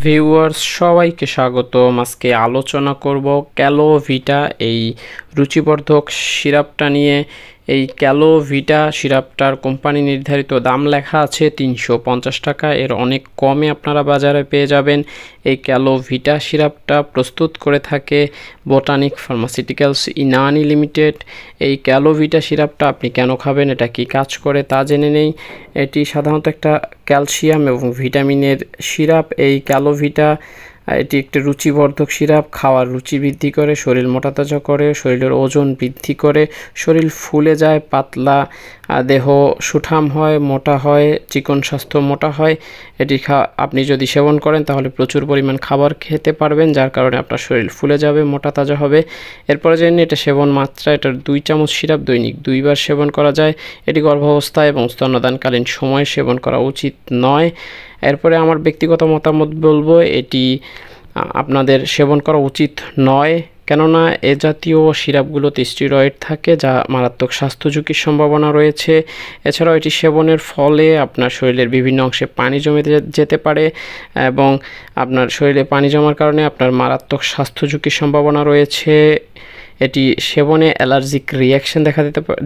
Viewers সবাইকে স্বাগতম। আজকে আলোচনা করব ক্যালোভিটা এই রুচিবর্ধক সিরাপটা নিয়ে। এই ক্যালোভিটা সিরাপটার কোম্পানি নির্ধারিত দাম লেখা আছে 350 টাকা, এর অনেক কমে আপনারা বাজারে পেয়ে যাবেন। এই ক্যালোভিটা সিরাপটা প্রস্তুত করে থাকে বোটানিক ফার্মাসিউটিক্যালস ইনানি লিমিটেড। এই ক্যালোভিটা সিরাপটা আপনি কেন খাবেন, এটা কি কাজ করে তা জেনে নেই। এটি সাধারণত একটা ক্যালসিয়াম এবং ভিটামিনের সিরাপ। এই ক্যালোভিটা এটি একটি রুচিবর্ধক সিরাপ, খাওয়ার রুচি বৃদ্ধি করে, শরীর মোটাতাজা করে, শরীরের ওজন বৃদ্ধি করে, শরীর ফুলে যায়, পাতলা দেহ সুঠাম হয়, মোটা হয়, চিকন স্বাস্থ্য মোটা হয়। এটি আপনি যদি সেবন করেন তাহলে প্রচুর পরিমাণ খাবার খেতে পারবেন, যার কারণে আপনার শরীর ফুলে যাবে, মোটা তাজা হবে। এরপরে জেনে এটা সেবন মাত্রা, এটার 2 চামচ সিরাপ দৈনিক 2 বার সেবন করা যায়। এটি গর্ভাবস্থায় এবং স্তন্যদানকালীন সময়ে সেবন করা উচিত নয়। এরপরে আমার ব্যক্তিগত মতামত বলবো, এটি আপনাদের সেবন করা উচিত নয়, কেননা এ জাতীয় সিরাপগুলোতে স্টেরয়েড থাকে, যা মারাত্মক স্বাস্থ্য ঝুঁকির সম্ভাবনা রয়েছে। এছাড়াও এটি সেবনের ফলে আপনার শরীরের বিভিন্ন অংশে পানি জমে যেতে পারে এবং আপনার শরীরে পানি জমার কারণে আপনার মারাত্মক স্বাস্থ্য ঝুঁকির সম্ভাবনা রয়েছে। এটি সেবনে অ্যালার্জিক রিয়াকশন দেখা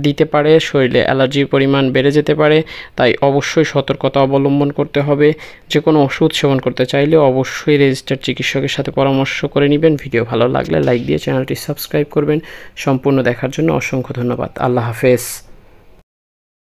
দিতে পারে, শরীরে অ্যালার্জির পরিমাণ বেড়ে যেতে পারে। তাই অবশ্যই সতর্কতা অবলম্বন করতে হবে। যে কোনো ওষুধ সেবন করতে চাইলে অবশ্যই রেজিস্টার্ড চিকিৎসকের সাথে পরামর্শ করে নেবেন। ভিডিও ভালো লাগলে লাইক দিয়ে চ্যানেলটি সাবস্ক্রাইব করবেন। সম্পূর্ণ দেখার জন্য অসংখ্য ধন্যবাদ। আল্লাহ হাফেজ।